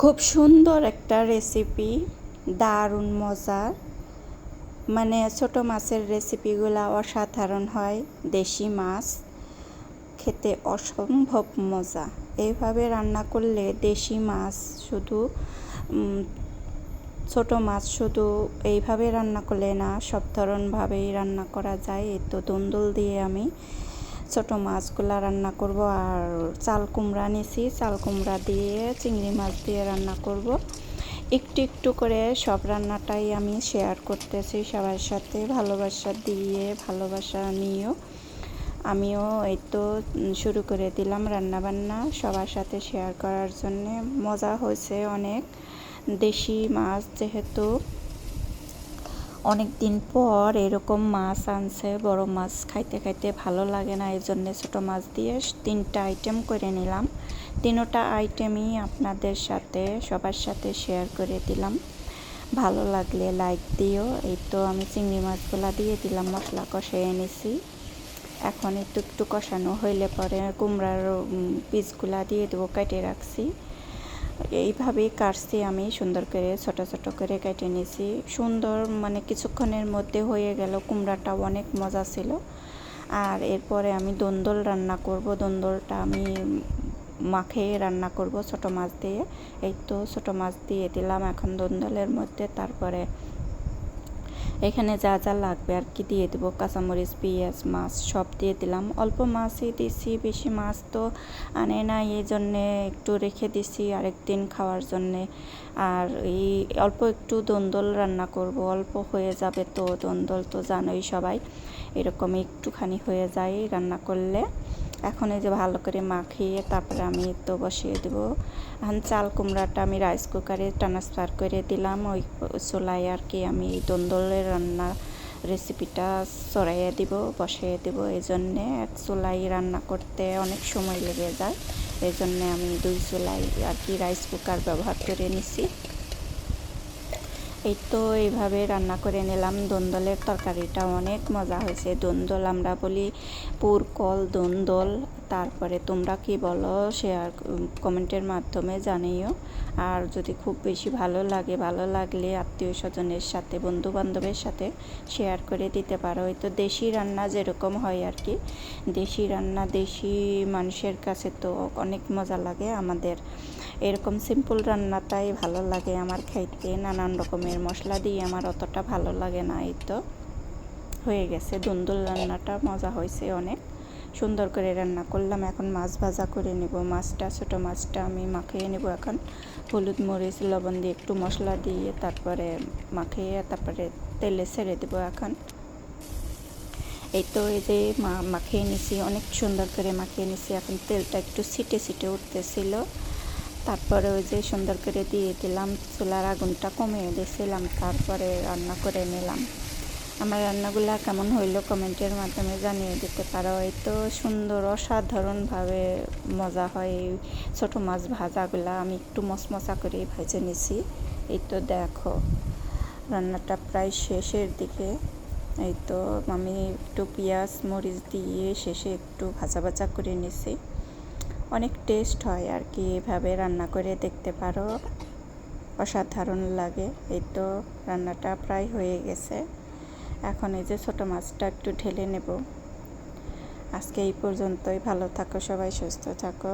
খুব সুন্দর একটা রেসিপি, দারুণ মজার। মানে ছোট মাছের রেসিপিগুলো অসাধারণ হয়। দেশি মাছ খেতে অসম্ভব মজা। এইভাবে রান্না করলে দেশি মাছ শুধু ছোট মাছ শুধু এইভাবে রান্না করলে না, সব ধরনভাবেই রান্না করা যায়। এই তো দুন্দুল দিয়ে আমি ছোট মাছগুলা রান্না করব। আর চাল কুমড়া নিয়েছি, চাল কুমড়া দিয়ে চিংড়ি মাছ দিয়ে রান্না করব। একটু একটু করে সব রান্নাটাই আমি শেয়ার করতেছি সবার সাথে, ভালোবাসা দিয়ে, ভালোবাসা নিয়েও আমিও এই তো শুরু করে দিলাম রান্নাবান্না সবার সাথে শেয়ার করার জন্যে। মজা হয়েছে অনেক। দেশি মাছ যেহেতু অনেক দিন পর এরকম মাছ আনছে, বড় মাছ খাইতে খাইতে ভালো লাগে না, এই জন্যে ছোটো মাছ দিয়ে 3টা আইটেম করে নিলাম। 3টা আইটেমই আপনাদের সাথে সবার সাথে শেয়ার করে দিলাম। ভালো লাগলে লাইক দিও। এই তো আমি চিংড়ি মাছগুলা দিয়ে দিলাম, মশলা কষিয়ে নিছি। এখন একটু একটু কষানো হইলে পরে কুমড়ার পিসগুলা দিয়ে দেবো, কেটে রাখছি। এইভাবেই কাটছি আমি, সুন্দর করে ছোট ছোট করে কেটে নিয়েছি। সুন্দর মানে কিছুক্ষণের মধ্যে হয়ে গেল। কুমড়াটা অনেক মজা ছিল। আর এরপরে আমি দন্দল রান্না করব। দন্দলটা আমি মাখিয়ে রান্না করব ছোট মাছ দিয়ে। এই তো ছোট মাছ দিয়ে দিলাম এখন দন্দলের মধ্যে। তারপরে এখানে যা যা লাগবে আর কি দিয়ে দেবো, কাঁচামরিচ, পেঁয়াজ, মাছ সব দিয়ে দিলাম। অল্প মাছই দিছি, বেশি মাছ তো আনে না, এই জন্যে একটু রেখে দিছি আরেকদিন খাওয়ার জন্যে। আর এই অল্প একটু দন্দল রান্না করব, অল্প হয়ে যাবে তো। দন্দল তো জানোই সবাই, এরকম একটুখানি হয়ে যায় রান্না করলে। এখন এই যে ভালো করে মাখিয়ে তারপরে আমি তো বসিয়ে দেবো। এখন চাল কুমড়াটা আমি রাইস কুকারে ট্রান্সফার করে দিলাম। ওই চুলায় আর কি আমি দন্দলের রান্না রেসিপিটা চড়াইয়ে দিব, বসিয়ে দেবো। এই জন্যে এক চুলাই রান্না করতে অনেক সময় লেগে যায়, এই জন্যে আমি 2 চুলাই আর কি রাইস কুকার ব্যবহার করে নিছি। এই তো এইভাবে রান্না করে নিলাম। দন্দলের তরকারিটা অনেক মজা হয়েছে। দন্দল আমরা বলি পুরকল, দন্দল। তারপরে তোমরা কি বলো শেয়ার কমেন্টের মাধ্যমে জানিও। আর যদি খুব বেশি ভালো লাগলে আত্মীয় স্বজনের সাথে, বন্ধু বান্ধবের সাথে শেয়ার করে দিতে পারো। এই তো দেশি রান্না যেরকম হয় আর কি, দেশি রান্না দেশি মানুষের কাছে তো অনেক মজা লাগে। আমাদের এরকম সিম্পল রান্নাটাই ভালো লাগে আমার খাইতে। নানান রকমের মশলা দিয়ে আমার অতটা ভালো লাগে না। এই তো হয়ে গেছে, দুন্দুল রান্নাটা মজা হয়েছে অনেক। সুন্দর করে রান্না করলাম। এখন মাছ ভাজা করে নেব। মাছটা, ছোটো মাছটা আমি মাখিয়ে নেব এখন। হলুদ, মরিচ, লবণ দিয়ে একটু মশলা দিয়ে তারপরে মাখিয়ে তারপরে তেলে ছেড়ে দেবো এখন। এই তো এই যে মাখিয়ে নিছি, অনেক সুন্দর করে মাখিয়ে নিছি। এখন তেলটা একটু ছিটে ছিটে উঠতেছিল। তারপরে ওই যে সুন্দর করে দিয়ে দিলাম, চুলার আগুনটা কমিয়ে দিয়েছিলাম, তারপরে রান্না করে নিলাম। আমার রান্নাগুলো কেমন হইলো কমেন্টের মাধ্যমে জানিয়ে দিতে পারো। এই তো সুন্দর অসাধারণভাবে মজা হয় এই ছোটো মাছ ভাজাগুলা। আমি একটু মশমশা করে ভেজে নিছি। এই তো দেখো রান্নাটা প্রায় শেষের দিকে। এই তো আমি একটু পেঁয়াজ মরিচ দিয়ে শেষে একটু ভাজা ভাজা করে নিছি। অনেক টেস্ট হয় আর কি, এভাবে রান্না করে দেখতে পারো, অসাধারণ লাগে। এই তো রান্নাটা প্রায় হয়ে গেছে। এখন এই যে ছোটো মাছটা একটু ঢেলে নেব। আজকে এই পর্যন্তই। ভালো থাকো সবাই, সুস্থ থাকো।